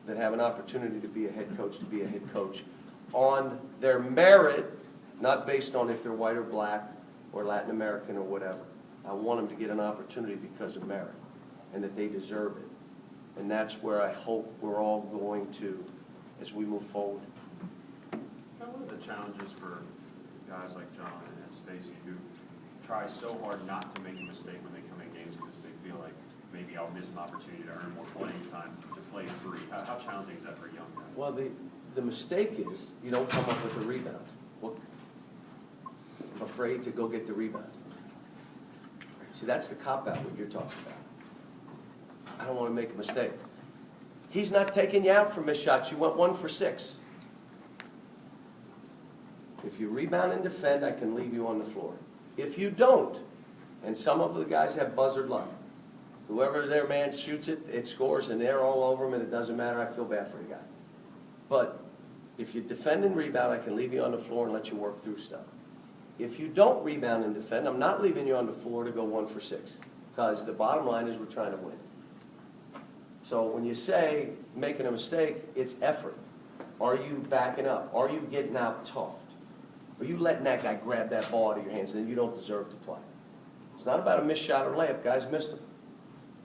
that have an opportunity to be a head coach on their merit, not based on if they're white or black or Latin American or whatever. I want them to get an opportunity because of merit and that they deserve it. And that's where I hope we're all going to as we move forward. So what are the challenges for guys like John and Stacy who try so hard not to make a mistake when they come in games because they feel like maybe I'll miss an opportunity to earn more playing time to play free? How challenging is that for a young guy? Well, the mistake is you don't come up with a rebound. Well, I'm afraid to go get the rebound. See, that's the cop-out what you're talking about. I don't want to make a mistake. He's not taking you out for missed shots. You went 1 for 6. If you rebound and defend, I can leave you on the floor. If you don't, and some of the guys have buzzard luck, whoever their man shoots it, it scores, and they're all over him, and it doesn't matter. I feel bad for the guy. But if you defend and rebound, I can leave you on the floor and let you work through stuff. If you don't rebound and defend, I'm not leaving you on the floor to go 1 for 6, because the bottom line is we're trying to win. So when you say making a mistake, it's effort. Are you backing up? Are you getting out tough? Are you letting that guy grab that ball out of your hands and you don't deserve to play? It's not about a missed shot or layup. Guys missed them.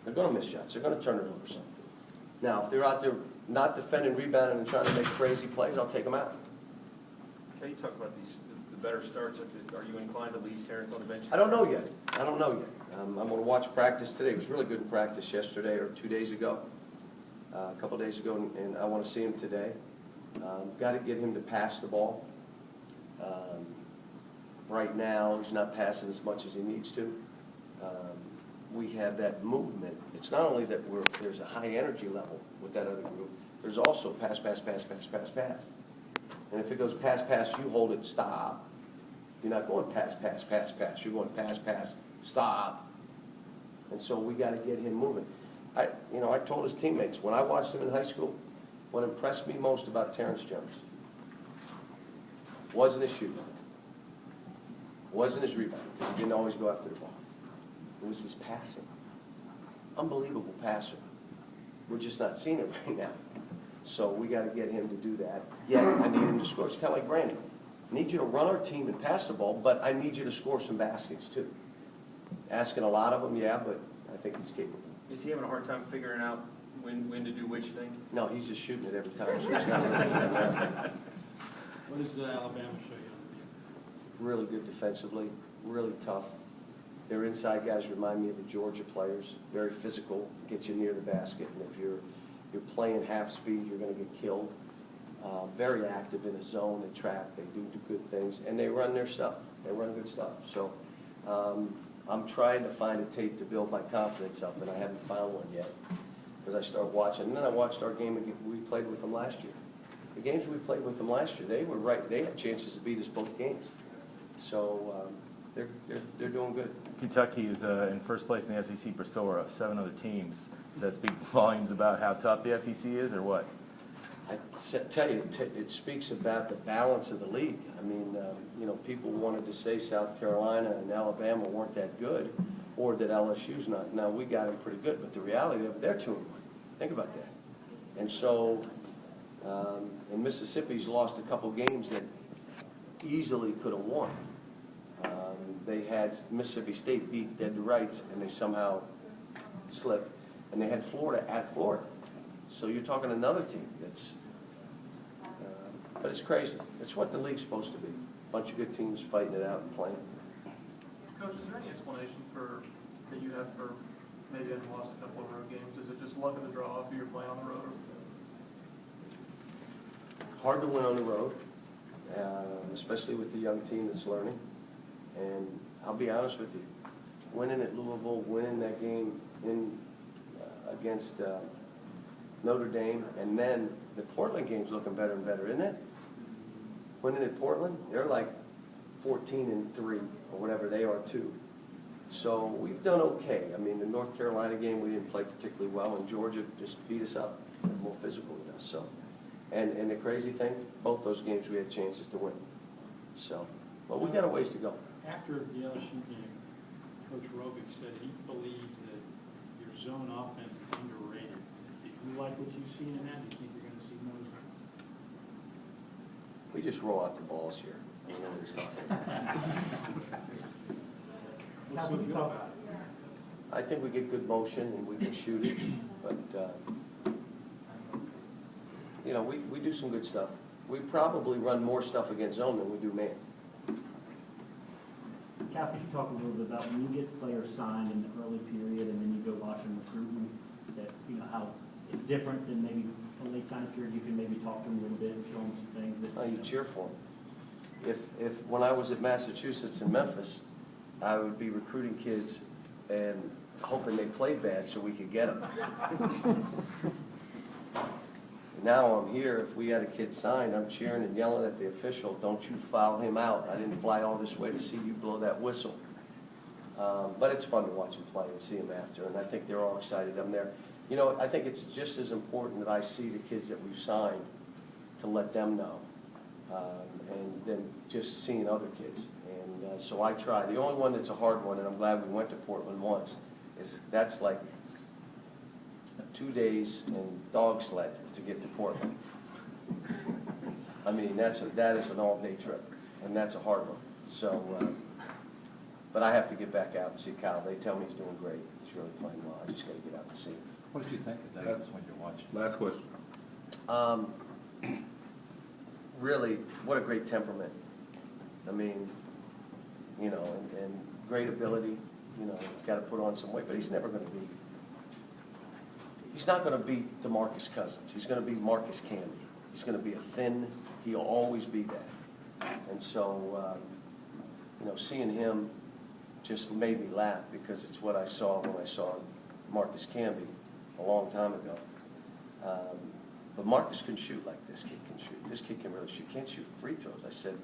They're going to miss shots. They're going to turn it over something. Now, if they're out there not defending, rebounding, and trying to make crazy plays, I'll take them out. Can you talk about the better starts? Are you inclined to leave Terrence on the bench? I don't know yet. I'm going to watch practice today. It was really good in practice yesterday or 2 days ago, a couple days ago, and I want to see him today. Got to get him to pass the ball. Right now, he's not passing as much as he needs to. We have that movement. It's not only that there's a high energy level with that other group, there's also pass, pass, pass, pass, pass, pass. And if it goes pass, pass, you hold it, stop. You're not going pass, pass, pass, pass. You're going pass, pass, stop. And so we got to get him moving. I told his teammates, when I watched him in high school, what impressed me most about Terrence Jones wasn't his shooting, wasn't his rebound, because he didn't always go after the ball. It was his passing. Unbelievable passer. We're just not seeing it right now. So we got to get him to do that. Yeah, I need him to score. It's kind of like Brandon. I need you to run our team and pass the ball, but I need you to score some baskets too. Asking a lot of them, yeah, but I think he's capable. Is he having a hard time figuring out when to do which thing? No, he's just shooting it every time. So he's not really What does Alabama show you? really good defensively, really tough. Their inside guys remind me of the Georgia players. Very physical, get you near the basket, and if you're playing half speed, you're going to get killed. Very active in the zone. They trap. They do good things, and they run their stuff. They run good stuff. So I'm trying to find a tape to build my confidence up, and I haven't found one yet because I started watching. And then I watched our game we played with them last year. The games we played with them last year, they were right. They had chances to beat us both games. So they're doing good. Kentucky is in first place in the SEC for SORA, 7 other teams. Does that speak volumes about how tough the SEC is, or what? I tell you, it speaks about the balance of the league. I mean, people wanted to say South Carolina and Alabama weren't that good, or that LSU's not. Now, we got them pretty good, but the reality of it, they're 2-1. Think about that. And so, and Mississippi's lost a couple games that easily could have won. They had Mississippi State beat dead to rights, and they somehow slipped. And they had Florida at Florida. So you're talking another team that's, but it's crazy. It's what the league's supposed to be. A bunch of good teams fighting it out and playing. Coach, is there any explanation that you have for maybe having lost a couple of road games? Is it just luck of the draw if you're playing on the road? Hard to win on the road, especially with the young team that's learning. And I'll be honest with you, winning at Louisville, winning that game against Notre Dame, and then the Portland game's looking better and better, isn't it? Winning at Portland, they're like 14-3 or whatever they are too. So we've done okay. I mean, the North Carolina game we didn't play particularly well, and Georgia just beat us up, more physical than us. So, and the crazy thing, both those games we had chances to win. So, but we got a ways to go. After the LSU game, Coach Robick said he believes that your zone offense is underrated you like what you see in that, you think you're gonna see more than that? We just roll out the balls here. I don't know what he's talking about. What's so good about it? I think we get good motion and we can shoot it, but, you know, we do some good stuff. We probably run more stuff against zone than we do man. Cal, could you talk a little bit about when you get players signed in the early period and then you go watch them recruiting, that, you know, how it's different than maybe a late signing period, you can maybe talk to them a little bit and show them some things that. Oh, you cheer for them. If when I was at Massachusetts and Memphis, I would be recruiting kids and hoping they played bad so we could get them. Now I'm here, if we had a kid signed, I'm cheering and yelling at the official, don't you foul him out. I didn't fly all this way to see you blow that whistle. But it's fun to watch them play and see them after, and I think they're all excited. I'm there. You know, I think it's just as important that I see the kids that we've signed to let them know, and then just seeing other kids. And so I try. The only one that's a hard one, and I'm glad we went to Portland once, is that's like 2 days and dog sled to get to Portland. I mean, that is an all-day trip, and that's a hard one. So, but I have to get back out and see Kyle. They tell me he's doing great. He's really playing well. I just got to get out and see him. What did you think of Davis when you're watching? Last question. Really, what a great temperament. I mean, you know, and great ability. You know, got to put on some weight, but he's never going to be. He's not going to be DeMarcus Cousins. He's going to be Marcus Camby. He's going to be a thin. He'll always be that. And so, you know, seeing him just made me laugh because it's what I saw when I saw Marcus Camby a long time ago. But Marcus can shoot like this kid can shoot. This kid can really shoot. Can't shoot free throws. I said,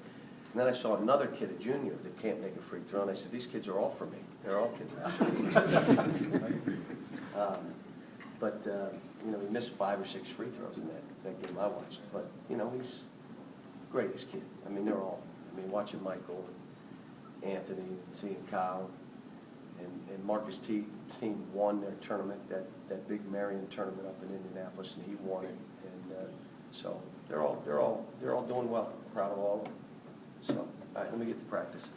and then I saw another kid, a junior, that can't make a free throw, and I said, these kids are all for me. They're all kids that shoot. But, you know, he missed 5 or 6 free throws in that game I watched. But, you know, he's the greatest kid. I mean, they're all. I mean, watching Michael and Anthony and seeing Kyle and Marcus T's team won their tournament, that big Marion tournament up in Indianapolis, and he won it. And so they're all doing well. I'm proud of all of them. So, all right, let me get to practice.